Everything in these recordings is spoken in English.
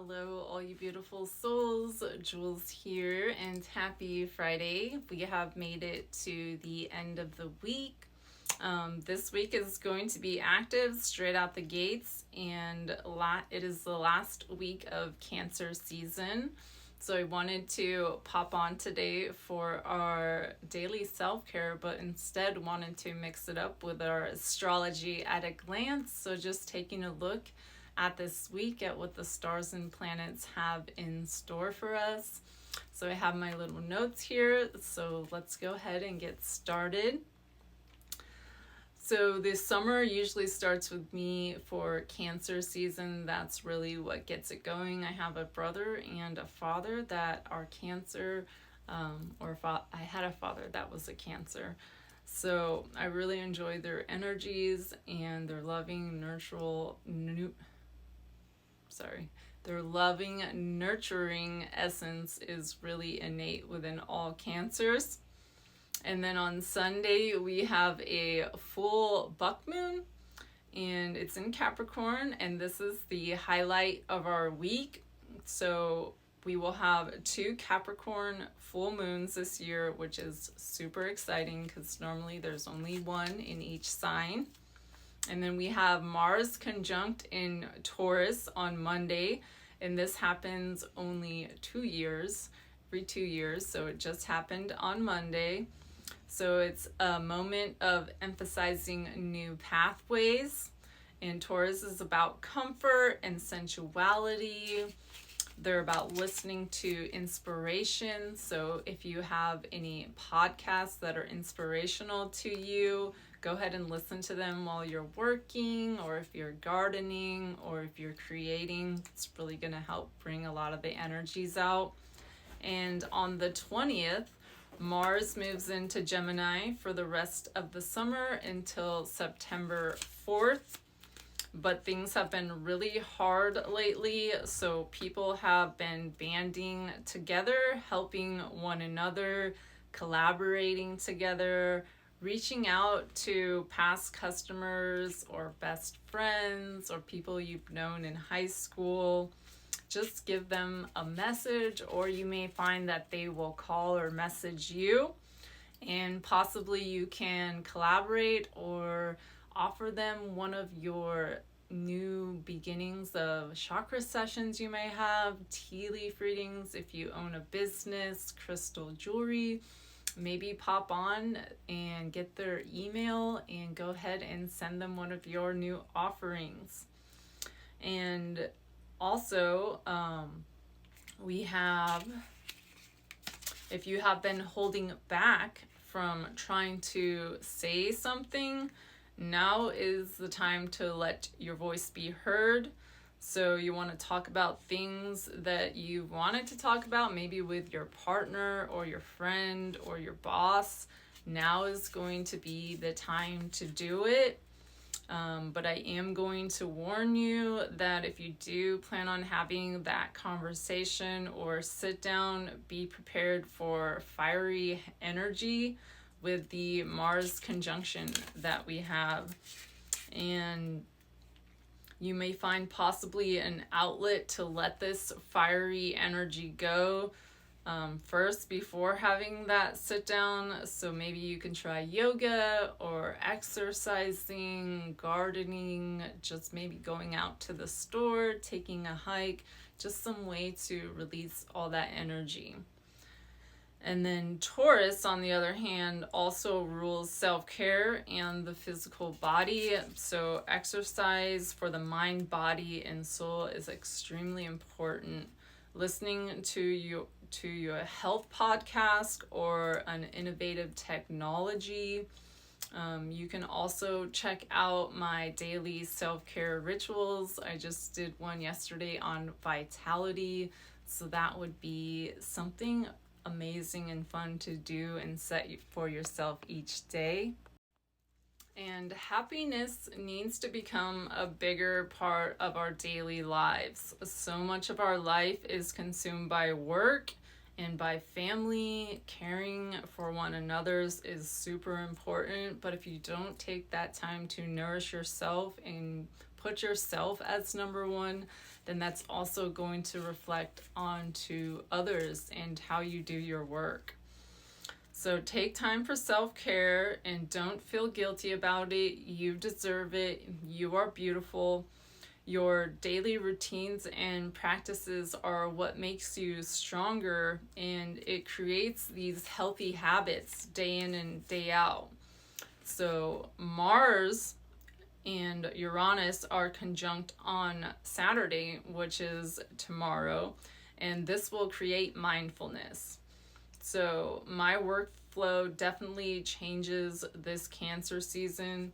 Hello, all you beautiful souls. Jules here, and happy Friday. We have made it to the end of the week. This week is going to be active straight out the gates, and it is the last week of Cancer season. So I wanted to pop on today for our daily self-care, but instead wanted to mix it up with our astrology at a glance. So just taking a look at this week at what the stars and planets have in store for us. So I have my little notes here, so let's go ahead and get started. So this summer usually starts with me for Cancer season. That's really what gets it going. I have a brother and a father that are Cancer, I had a father that was a Cancer. So I really enjoy their energies and their loving, their loving, nurturing essence is really innate within all Cancers. And then on Sunday, we have a full buck moon, and it's in Capricorn, and this is the highlight of our week. So we will have 2 Capricorn full moons this year, which is super exciting because normally there's only one in each sign. And then we have Mars conjunct in Taurus on Monday, and this happens only every 2 years, so it just happened on Monday. So it's a moment of emphasizing new pathways, and Taurus is about comfort and sensuality. They're about listening to inspiration. So if you have any podcasts that are inspirational to you, go ahead and listen to them while you're working, or if you're gardening, or if you're creating. It's really going to help bring a lot of the energies out. And on the 20th, Mars moves into Gemini for the rest of the summer until September 4th. But things have been really hard lately, so people have been banding together, helping one another, collaborating together, reaching out to past customers or best friends or people you've known in high school. Just give them a message, or you may find that they will call or message you, and possibly you can collaborate or offer them one of your new beginnings of chakra sessions you may have, tea leaf readings if you own a business, crystal jewelry. Maybe pop on and get their email and go ahead and send them one of your new offerings. And also, we have, if you have been holding back from trying to say something, now is the time to let your voice be heard. So you want to talk about things that you wanted to talk about, maybe with your partner or your friend or your boss. Now is going to be the time to do it. But I am going to warn you that if you do plan on having that conversation or sit down, be prepared for fiery energy with the Mars conjunction that we have. And you may find possibly an outlet to let this fiery energy go first before having that sit down. So maybe you can try yoga or exercising, gardening, just maybe going out to the store, taking a hike, just some way to release all that energy. And then Taurus, on the other hand, also rules self-care and the physical body. So exercise for the mind, body, and soul is extremely important. Listening to your health podcast or an innovative technology. You can also check out my daily self-care rituals. I just did one yesterday on vitality. So that would be something amazing and fun to do and set for yourself each day. And happiness needs to become a bigger part of our daily lives. So much of our life is consumed by work and by family. Caring for one another's is super important, but if you don't take that time to nourish yourself and put yourself as number one, then that's also going to reflect onto others and how you do your work. So take time for self-care and don't feel guilty about it. You deserve it. You are beautiful. Your daily routines and practices are what makes you stronger, and it creates these healthy habits day in and day out. So Mars and Uranus are conjunct on Saturday, which is tomorrow, and this will create mindfulness. So my workflow definitely changes this Cancer season.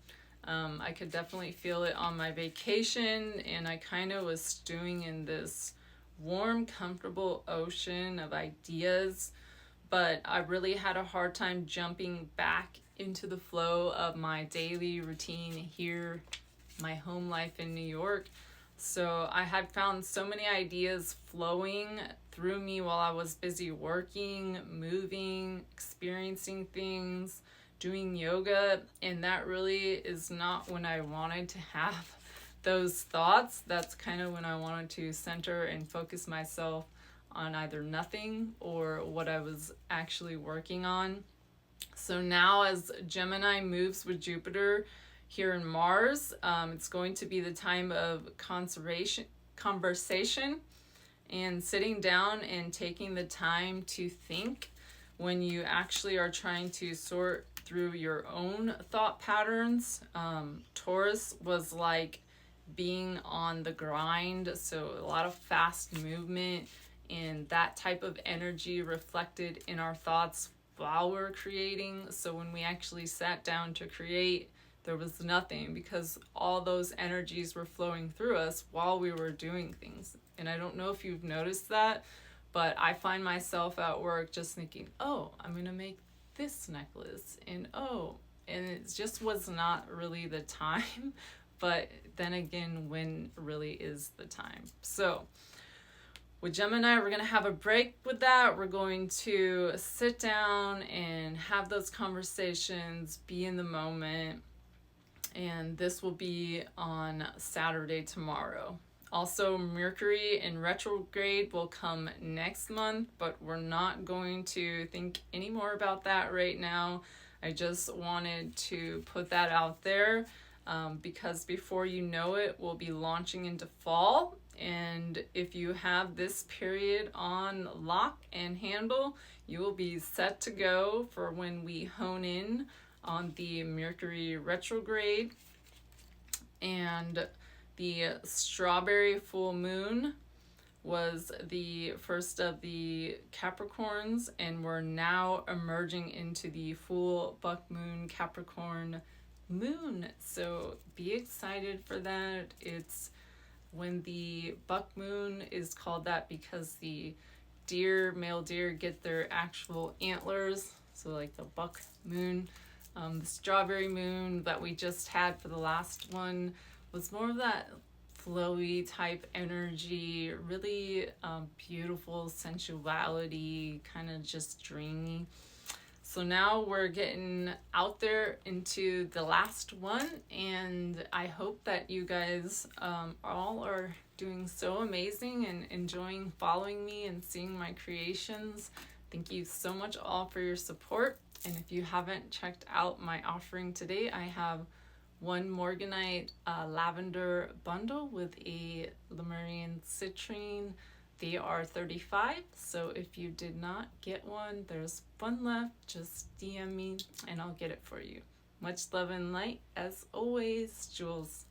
I could definitely feel it on my vacation, and I kind of was stewing in this warm, comfortable ocean of ideas, but I really had a hard time jumping back into the flow of my daily routine here, my home life in New York. So I had found so many ideas flowing through me while I was busy working, moving, experiencing things, doing yoga, and that really is not when I wanted to have those thoughts. That's kind of when I wanted to center and focus myself on either nothing or what I was actually working on. So now as Gemini moves with Jupiter here in Mars, it's going to be the time of conversation and sitting down and taking the time to think when you actually are trying to sort through your own thought patterns. Taurus was like being on the grind, so a lot of fast movement and that type of energy reflected in our thoughts while we're creating. So when we actually sat down to create, there was nothing because all those energies were flowing through us while we were doing things. And I don't know if you've noticed that, but I find myself at work just thinking, oh, I'm going to make this necklace. And it just was not really the time. But then again, when really is the time? So with Gemini, we're going to have a break with that. We're going to sit down and have those conversations, be in the moment. And this will be on Saturday tomorrow. Also, Mercury in retrograde will come next month, but we're not going to think any more about that right now. I just wanted to put that out there because before you know it, we'll be launching into fall. And if you have this period on lock and handle, you will be set to go for when we hone in on the Mercury retrograde. And the strawberry full moon was the first of the Capricorns, and we're now emerging into the full buck moon Capricorn moon. So be excited for that. It's when the buck moon is called that because the male deer get their actual antlers. So like the buck moon. The strawberry moon that we just had for the last one was more of that flowy type energy, really beautiful sensuality, kind of just dreamy. So now we're getting out there into the last one, and I hope that you guys all are doing so amazing and enjoying following me and seeing my creations. Thank you so much all for your support. And if you haven't checked out my offering today, I have one Morganite lavender bundle with a Lemurian citrine. They are $35, so if you did not get one, there's one left. Just DM me and I'll get it for you. Much love and light as always, Jules.